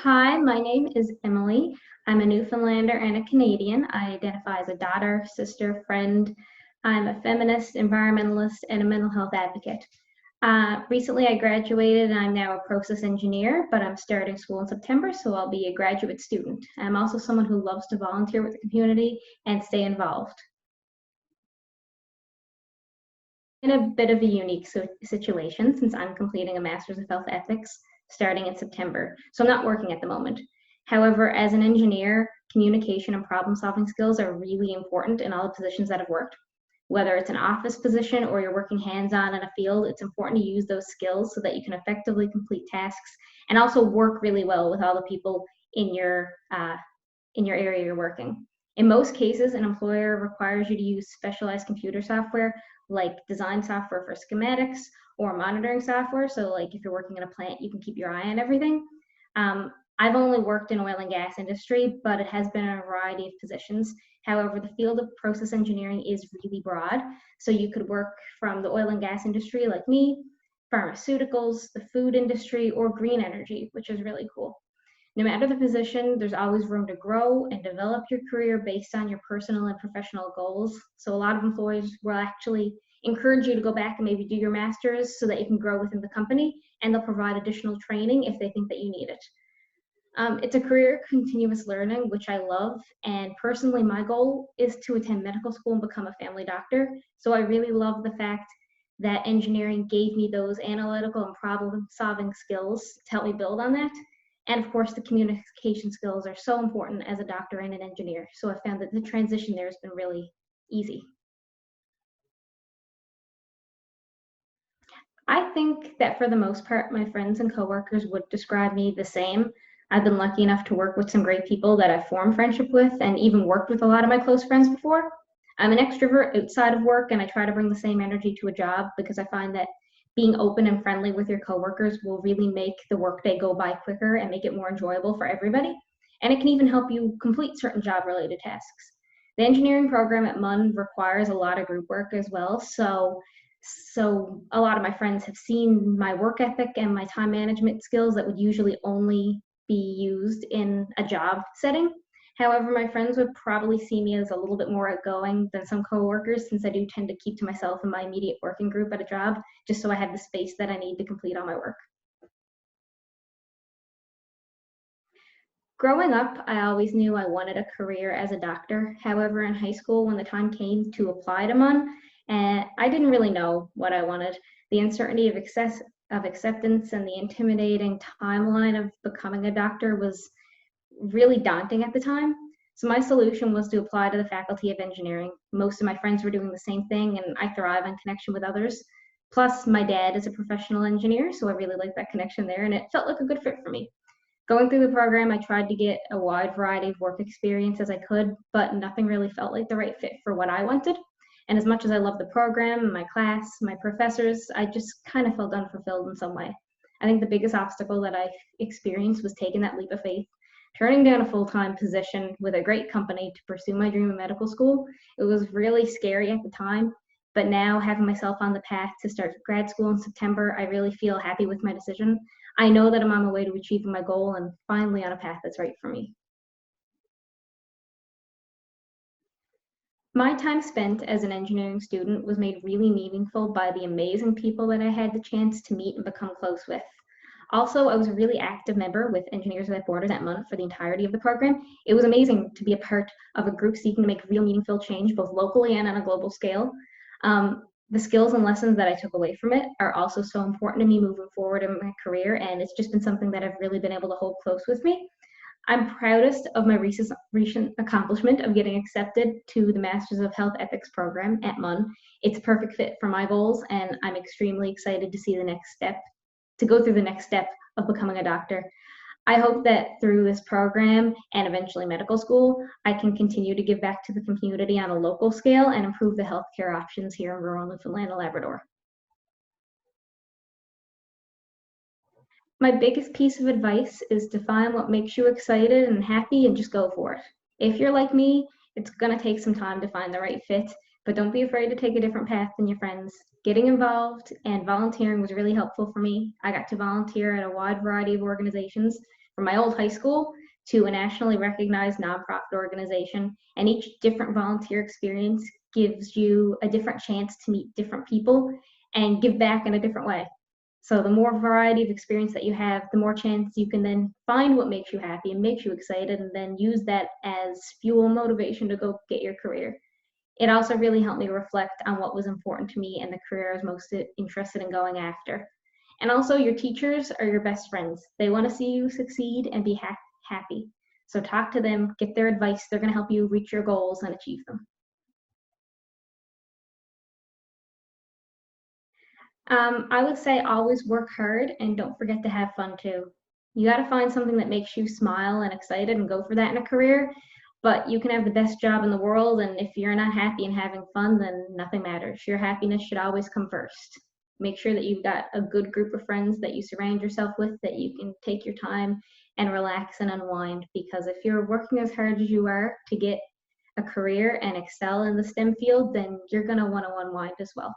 Hi, my name is Emily. I'm a Newfoundlander and a Canadian. I identify as a daughter, sister, friend. I'm a feminist, environmentalist, and a mental health advocate. Recently, I graduated and I'm now a process engineer, but I'm starting school in September, so I'll be a graduate student. I'm also someone who loves to volunteer with the community and stay involved. In a bit of a unique situation since I'm completing a Master's of Health Ethics starting in September. So I'm not working at the moment. However, as an engineer, communication and problem solving skills are really important in all the positions that I've worked. Whether it's an office position or you're working hands on in a field, it's important to use those skills so that you can effectively complete tasks and also work really well with all the people in your area you're working. In most cases, an employer requires you to use specialized computer software like design software for schematics or monitoring software. So like if you're working in a plant, you can keep your eye on everything. I've only worked in oil and gas industry, but it has been in a variety of positions. However, the field of process engineering is really broad. So you could work from the oil and gas industry like me, pharmaceuticals, the food industry, or green energy, which is really cool. No matter the position, there's always room to grow and develop your career based on your personal and professional goals. So a lot of employers will actually encourage you to go back and maybe do your master's so that you can grow within the company, and they'll provide additional training if they think that you need it. It's a career of continuous learning, which I love. And personally, my goal is to attend medical school and become a family doctor. So I really love the fact that engineering gave me those analytical and problem solving skills to help me build on that. And of course, the communication skills are so important as a doctor and an engineer. So I found that the transition there has been really easy. I think that for the most part, my friends and coworkers would describe me the same. I've been lucky enough to work with some great people that I've formed friendship with and even worked with a lot of my close friends before. I'm an extrovert outside of work and I try to bring the same energy to a job because I find that being open and friendly with your coworkers will really make the workday go by quicker and make it more enjoyable for everybody. And it can even help you complete certain job related tasks. The engineering program at MUN requires a lot of group work as well. So a lot of my friends have seen my work ethic and my time management skills that would usually only be used in a job setting. However, my friends would probably see me as a little bit more outgoing than some coworkers since I do tend to keep to myself and my immediate working group at a job, just so I have the space that I need to complete all my work. Growing up, I always knew I wanted a career as a doctor. However, in high school, when the time came to apply to MUN, I didn't really know what I wanted. The uncertainty of acceptance and the intimidating timeline of becoming a doctor was really daunting at the time. So my solution was to apply to the Faculty of Engineering. Most of my friends were doing the same thing, and I thrive on connection with others. Plus, my dad is a professional engineer, so I really like that connection there, and it felt like a good fit for me. Going through the program, I tried to get a wide variety of work experience as I could, but nothing really felt like the right fit for what I wanted. And as much as I loved the program, my class, my professors, I just kind of felt unfulfilled in some way. I think the biggest obstacle that I experienced was taking that leap of faith, turning down a full-time position with a great company to pursue my dream of medical school. It was really scary at the time, but now having myself on the path to start grad school in September, I really feel happy with my decision. I know that I'm on my way to achieving my goal and finally on a path that's right for me. My time spent as an engineering student was made really meaningful by the amazing people that I had the chance to meet and become close with. Also, I was a really active member with Engineers Without Borders at MUN for the entirety of the program. It was amazing to be a part of a group seeking to make real meaningful change, both locally and on a global scale. The skills and lessons that I took away from it are also so important to me moving forward in my career, and it's just been something that I've really been able to hold close with me. I'm proudest of my recent accomplishment of getting accepted to the Masters of Health Ethics program at MUN. It's a perfect fit for my goals, and I'm extremely excited to see the next step, to go through the next step of becoming a doctor. I hope that through this program and eventually medical school, I can continue to give back to the community on a local scale and improve the healthcare options here in rural Newfoundland and Labrador. My biggest piece of advice is to find what makes you excited and happy and just go for it. If you're like me, it's going to take some time to find the right fit, but don't be afraid to take a different path than your friends. Getting involved and volunteering was really helpful for me. I got to volunteer at a wide variety of organizations from my old high school to a nationally recognized nonprofit organization. And each different volunteer experience gives you a different chance to meet different people and give back in a different way. So the more variety of experience that you have, the more chance you can then find what makes you happy and makes you excited, and then use that as fuel and motivation to go get your career. It also really helped me reflect on what was important to me and the career I was most interested in going after. And also, your teachers are your best friends. They want to see you succeed and be happy. So talk to them, get their advice. They're going to help you reach your goals and achieve them. I would say always work hard and don't forget to have fun too. You got to find something that makes you smile and excited and go for that in a career. But you can have the best job in the world, and if you're not happy and having fun, then nothing matters. Your happiness should always come first. Make sure that you've got a good group of friends that you surround yourself with, that you can take your time and relax and unwind. Because if you're working as hard as you are to get a career and excel in the STEM field, then you're going to want to unwind as well.